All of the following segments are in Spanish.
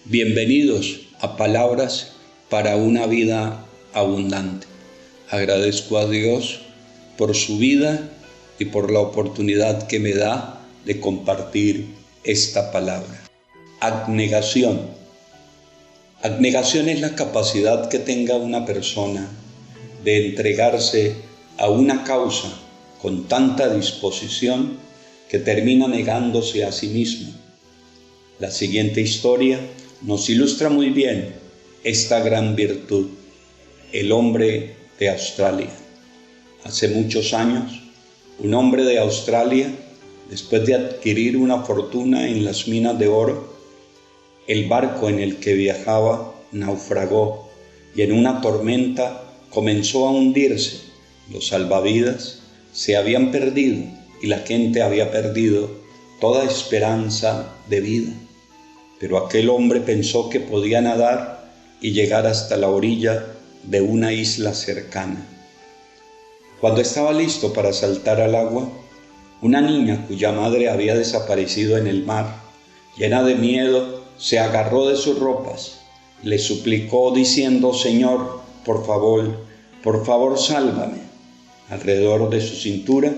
Bienvenidos a Palabras para una vida abundante. Agradezco a Dios por su vida y por la oportunidad que me da de compartir esta palabra. Abnegación. Abnegación es la capacidad que tenga una persona de entregarse a una causa con tanta disposición que termina negándose a sí mismo. La siguiente historia nos ilustra muy bien esta gran virtud. El hombre de Australia. Hace muchos años, un hombre de Australia, después de adquirir una fortuna en las minas de oro, el barco en el que viajaba naufragó y en una tormenta comenzó a hundirse. Los salvavidas se habían perdido y la gente había perdido toda esperanza de vida. Pero aquel hombre pensó que podía nadar y llegar hasta la orilla de una isla cercana. Cuando estaba listo para saltar al agua, una niña cuya madre había desaparecido en el mar, llena de miedo, se agarró de sus ropas, le suplicó diciendo: «Señor, por favor, sálvame». Alrededor de su cintura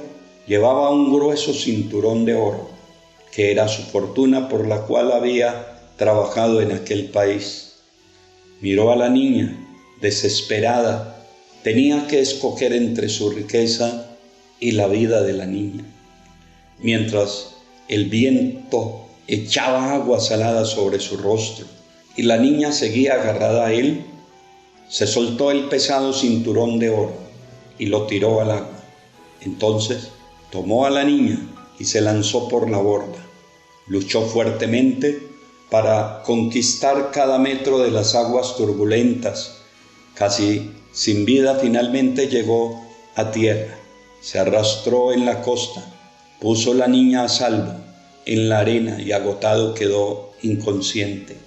llevaba un grueso cinturón de oro, que era su fortuna por la cual había trabajado en aquel país. Miró a la niña, desesperada. Tenía que escoger entre su riqueza y la vida de la niña. Mientras el viento echaba agua salada sobre su rostro y la niña seguía agarrada a él, se soltó el pesado cinturón de oro y lo tiró al agua. Entonces tomó a la niña y se lanzó por la borda. Luchó fuertemente para conquistar cada metro de las aguas turbulentas. Casi sin vida, finalmente llegó a tierra. Se arrastró en la costa, puso la niña a salvo en la arena y agotado quedó inconsciente.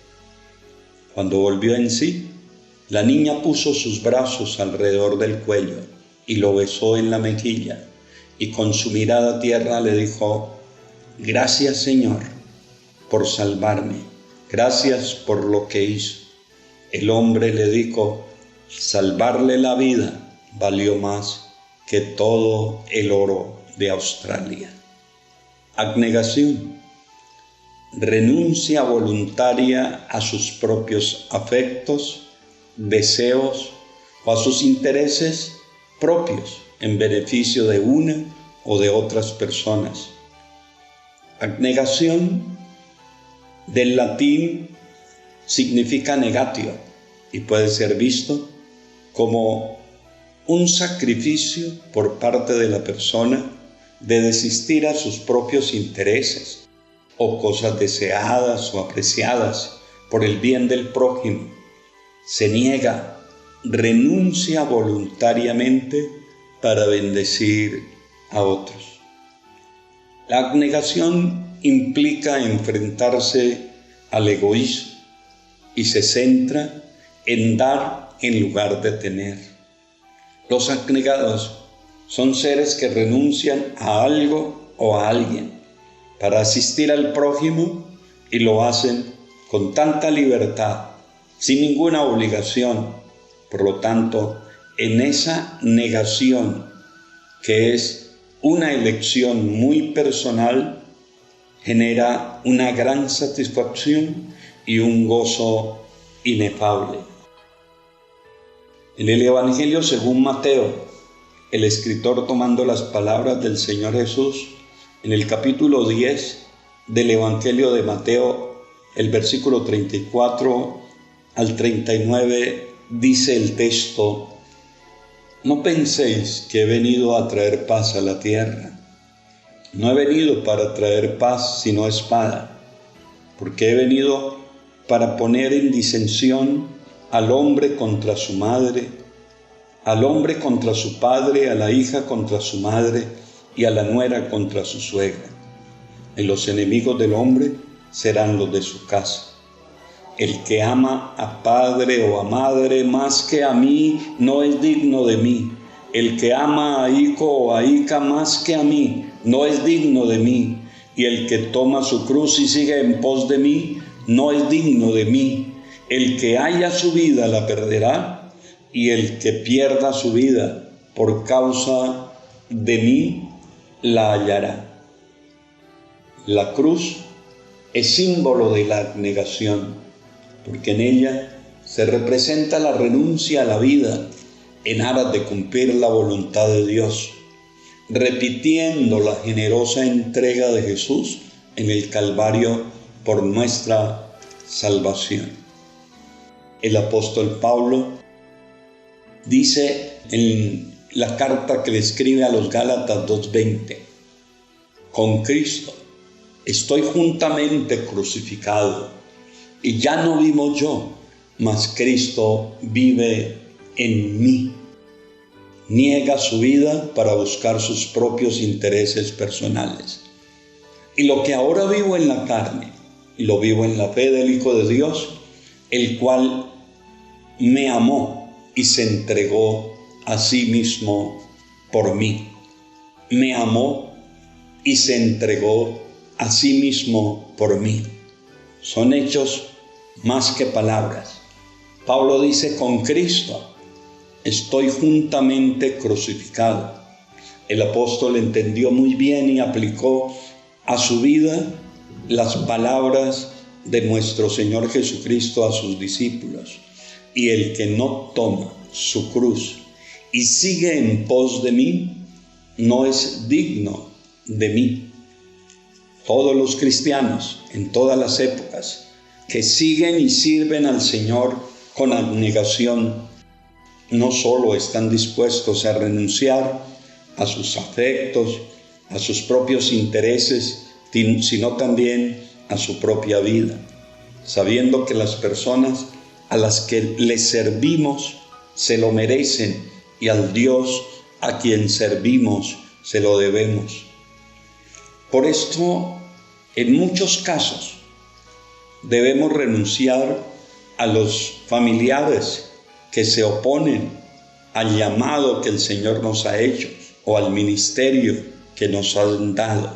Cuando volvió en sí, la niña puso sus brazos alrededor del cuello y lo besó en la mejilla y con su mirada tierna le dijo: «Gracias, Señor, por salvarme. Gracias por lo que hizo». El hombre le dijo: «Salvarle la vida valió más que todo el oro de Australia». Abnegación. Renuncia voluntaria a sus propios afectos, deseos o a sus intereses propios en beneficio de una o de otras personas. Abnegación, del latín, significa negatio y puede ser visto como un sacrificio por parte de la persona de desistir a sus propios intereses o cosas deseadas o apreciadas por el bien del prójimo. Se niega, renuncia voluntariamente para bendecir a otros. La abnegación implica enfrentarse al egoísmo y se centra en dar en lugar de tener. Los abnegados son seres que renuncian a algo o a alguien para asistir al prójimo y lo hacen con tanta libertad, sin ninguna obligación. Por lo tanto, en esa negación, que es una elección muy personal, genera una gran satisfacción y un gozo inefable. En el Evangelio según Mateo, el escritor, tomando las palabras del Señor Jesús, en el capítulo 10 del Evangelio de Mateo, el versículo 34 al 39, dice el texto: «No penséis que he venido a traer paz a la tierra. No he venido para traer paz, sino espada, porque he venido para poner en disensión al hombre contra su madre, al hombre contra su padre, a la hija contra su madre y a la nuera contra su suegra. Y los enemigos del hombre serán los de su casa. El que ama a padre o a madre más que a mí no es digno de mí. El que ama a hijo o a hija más que a mí no es digno de mí. Y el que toma su cruz y sigue en pos de mí no es digno de mí. El que haya su vida la perderá, y el que pierda su vida por causa de mí la hallará. La cruz es símbolo de la abnegación, porque en ella se representa la renuncia a la vida en aras de cumplir la voluntad de Dios, repitiendo la generosa entrega de Jesús en el Calvario por nuestra salvación. El apóstol Pablo dice en la carta que le escribe a los Gálatas 2:20: con Cristo estoy juntamente crucificado, y ya no vivo yo, mas Cristo vive en mí. Niega su vida para buscar sus propios intereses personales. Y lo que ahora vivo en la carne, lo vivo en la fe del Hijo de Dios, el cual me amó y se entregó a sí mismo por mí. Me amó y se entregó a sí mismo por mí. Son hechos más que palabras. Pablo dice: con Cristo estoy juntamente crucificado. El apóstol entendió muy bien y aplicó a su vida las palabras de nuestro Señor Jesucristo a sus discípulos: y el que no toma su cruz y sigue en pos de mí, no es digno de mí. Todos los cristianos en todas las épocas que siguen y sirven al Señor con abnegación, no solo están dispuestos a renunciar a sus afectos, a sus propios intereses, sino también a su propia vida, sabiendo que las personas a las que les servimos se lo merecen, y al Dios a quien servimos se lo debemos. Por esto, en muchos casos, debemos renunciar a los familiares que se oponen al llamado que el Señor nos ha hecho o al ministerio que nos han dado.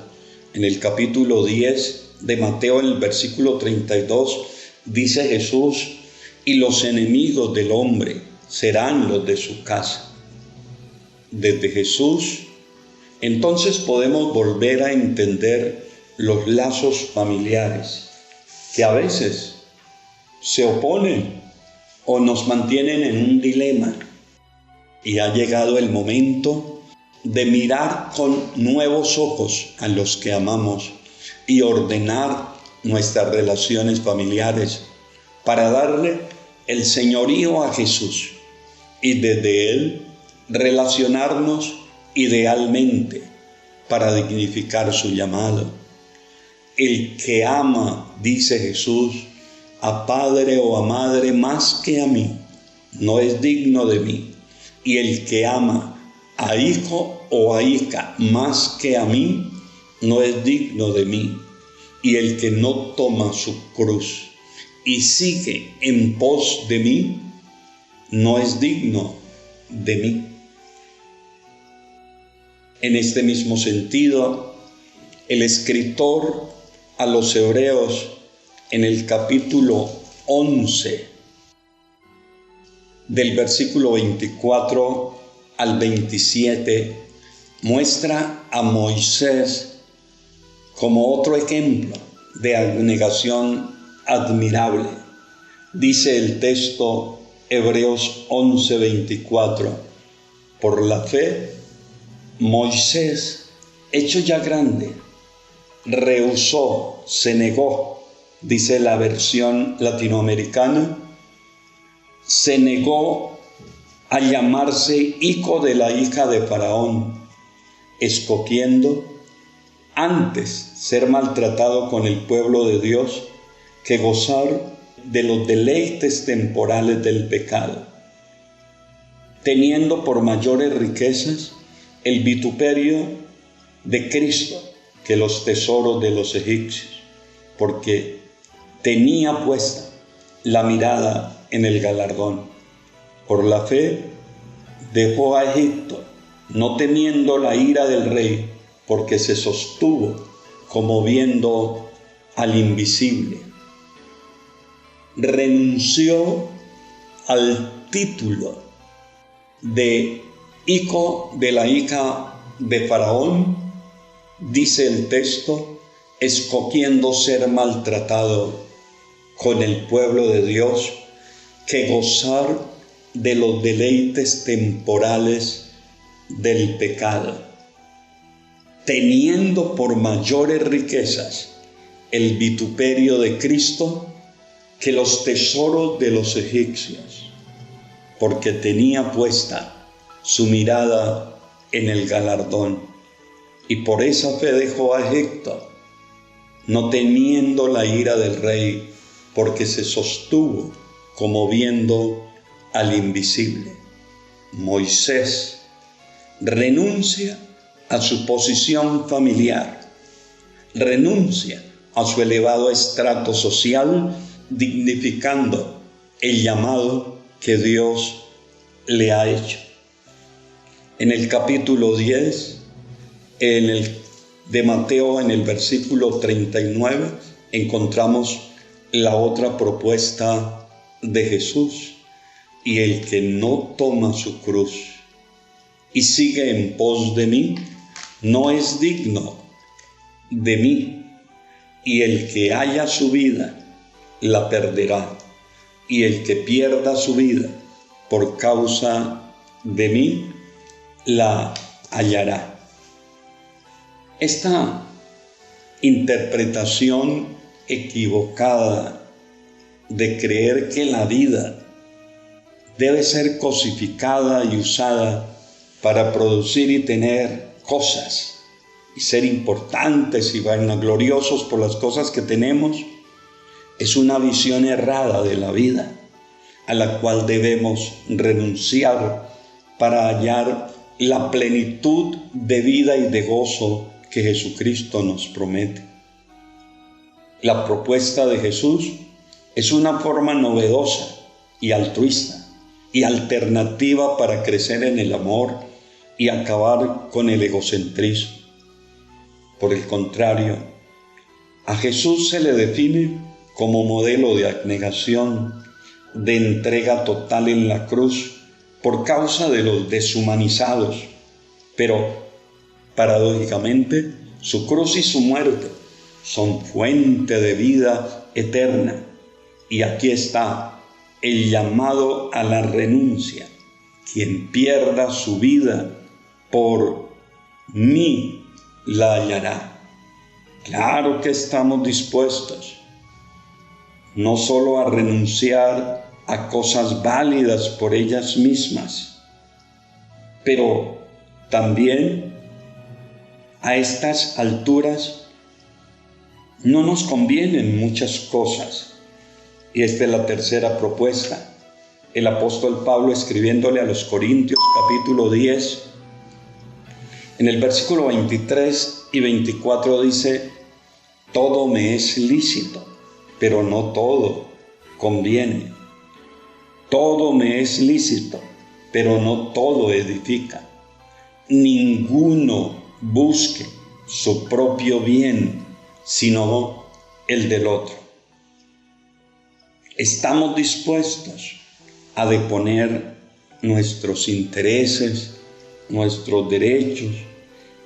En el capítulo 10 de Mateo, en el versículo 32, dice Jesús: y los enemigos del hombre serán los de su casa. Desde Jesús, entonces podemos volver a entender los lazos familiares que a veces se oponen o nos mantienen en un dilema. Y ha llegado el momento de mirar con nuevos ojos a los que amamos y ordenar nuestras relaciones familiares para darle el señorío a Jesús y desde Él relacionarnos idealmente para dignificar su llamado. El que ama, dice Jesús, a padre o a madre más que a mí, no es digno de mí. Y el que ama a hijo o a hija más que a mí, no es digno de mí. Y el que no toma su cruz y sigue en pos de mí, no es digno de mí. En este mismo sentido, el escritor a los Hebreos, en el capítulo 11, del versículo 24 al 27, muestra a Moisés como otro ejemplo de abnegación admirable. Dice el texto, Hebreos 11, 24: por la fe, Moisés, hecho ya grande, rehusó, se negó, dice la versión latinoamericana, se negó a llamarse hijo de la hija de Faraón, escogiendo antes ser maltratado con el pueblo de Dios que gozar de los deleites temporales del pecado, teniendo por mayores riquezas el vituperio de Cristo que los tesoros de los egipcios, porque tenía puesta la mirada en el galardón. Por la fe dejó a Egipto, no temiendo la ira del rey, porque se sostuvo como viendo al invisible. renunció al título de hijo de la hija de Faraón, dice el texto, escogiendo ser maltratado con el pueblo de Dios que gozar de los deleites temporales del pecado, teniendo por mayores riquezas el vituperio de Cristo que los tesoros de los egipcios, porque tenía puesta su mirada en el galardón, y por esa fe dejó a Egipto, no temiendo la ira del rey, porque se sostuvo como viendo al invisible. Moisés renuncia a su posición familiar, renuncia a su elevado estrato social, dignificando el llamado que Dios le ha hecho. En el capítulo 10, de Mateo, en el versículo 39, encontramos la otra propuesta de Jesús: y el que no toma su cruz y sigue en pos de mí, no es digno de mí. Y el que haya su vida, la perderá. Y el que pierda su vida por causa de mí, la hallará. Esta interpretación equivocada de creer que la vida debe ser cosificada y usada para producir y tener cosas y ser importantes y vanagloriosos por las cosas que tenemos, es una visión errada de la vida a la cual debemos renunciar para hallar la plenitud de vida y de gozo que Jesucristo nos promete. La propuesta de Jesús es una forma novedosa y altruista y alternativa para crecer en el amor y acabar con el egocentrismo. Por el contrario, a Jesús se le define como modelo de abnegación, de entrega total en la cruz por causa de los deshumanizados, pero paradójicamente su cruz y su muerte son fuente de vida eterna. Y aquí está el llamado a la renuncia: quien pierda su vida por mí la hallará. Claro que estamos dispuestos no solo a renunciar a cosas válidas por ellas mismas, pero también a estas alturas no nos convienen muchas cosas. Y esta es la tercera propuesta. El apóstol Pablo, escribiéndole a los Corintios, capítulo 10, en el versículo 23 y 24 dice: todo me es lícito, pero no todo conviene. Todo me es lícito, pero no todo edifica. Ninguno busque su propio bien, sino el del otro. Estamos dispuestos a deponer nuestros intereses, nuestros derechos,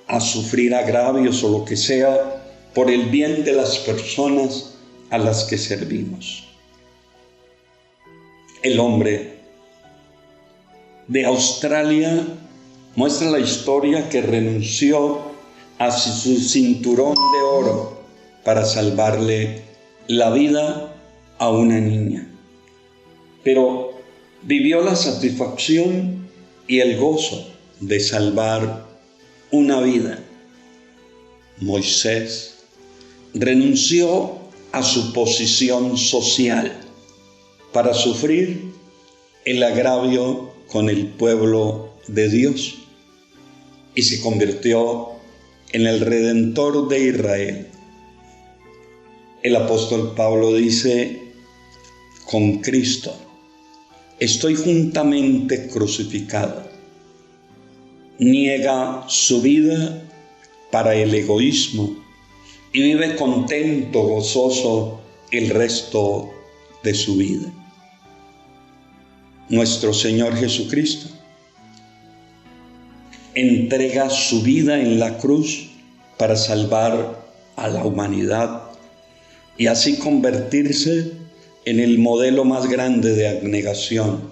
a sufrir agravios o lo que sea por el bien de las personas a las que servimos. El hombre de Australia muestra la historia que renunció a su cinturón de oro para salvarle la vida a una niña, pero vivió la satisfacción y el gozo de salvar una vida. Moisés renunció a su posición social para sufrir el agravio con el pueblo de Dios y se convirtió en el Redentor de Israel. El apóstol Pablo dice: con Cristo estoy juntamente crucificado. Niega su vida para el egoísmo y vive contento, gozoso el resto de su vida. Nuestro Señor Jesucristo entrega su vida en la cruz para salvar a la humanidad y así convertirse en el modelo más grande de abnegación,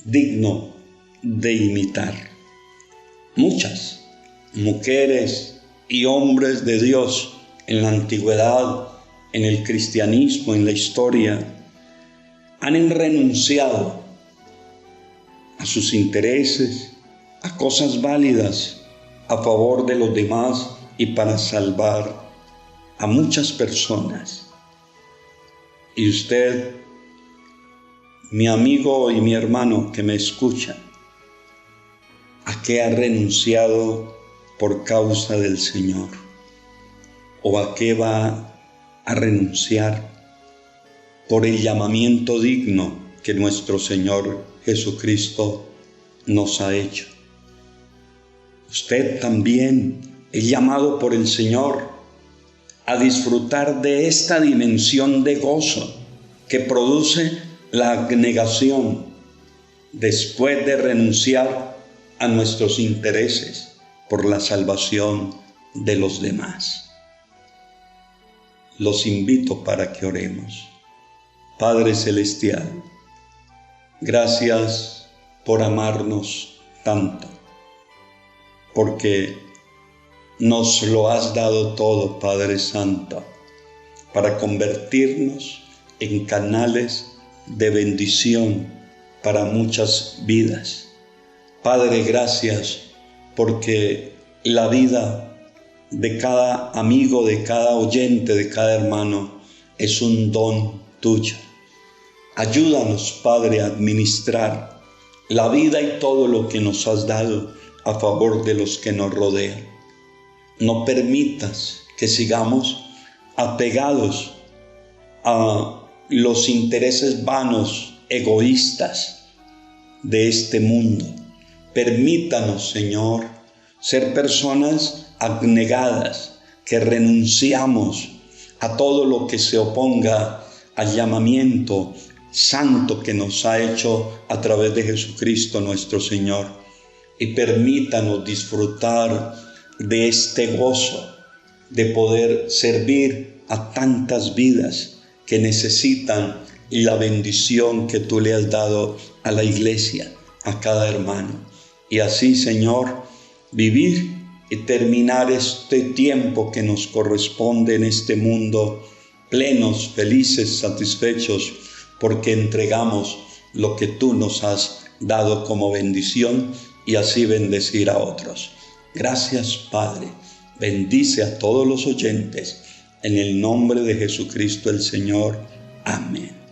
digno de imitar. Muchas mujeres y hombres de Dios en la antigüedad, en el cristianismo, en la historia, han renunciado a sus intereses, a cosas válidas, a favor de los demás y para salvar a muchas personas. Y usted, mi amigo y mi hermano que me escucha, ¿a qué ha renunciado por causa del Señor? ¿O a qué va a renunciar por el llamamiento digno que nuestro Señor Jesucristo nos ha hecho? Usted también es llamado por el Señor a disfrutar de esta dimensión de gozo que produce la abnegación después de renunciar a nuestros intereses por la salvación de los demás. Los invito para que oremos. Padre Celestial, gracias por amarnos tanto, porque nos lo has dado todo, Padre Santo, para convertirnos en canales de bendición para muchas vidas. Padre, gracias porque la vida de cada amigo, de cada oyente, de cada hermano es un don tuyo. Ayúdanos, Padre, a administrar la vida y todo lo que nos has dado a favor de los que nos rodean. No permitas que sigamos apegados a los intereses vanos, egoístas de este mundo. Permítanos, Señor, ser personas abnegadas, que renunciamos a todo lo que se oponga al llamamiento santo que nos ha hecho a través de Jesucristo nuestro Señor. Y permítanos disfrutar de este gozo de poder servir a tantas vidas que necesitan la bendición que tú le has dado a la iglesia, a cada hermano. Y así, Señor, vivir y terminar este tiempo que nos corresponde en este mundo plenos, felices, satisfechos, porque entregamos lo que tú nos has dado como bendición y así bendecir a otros. Gracias, Padre. Bendice a todos los oyentes. En el nombre de Jesucristo el Señor. Amén.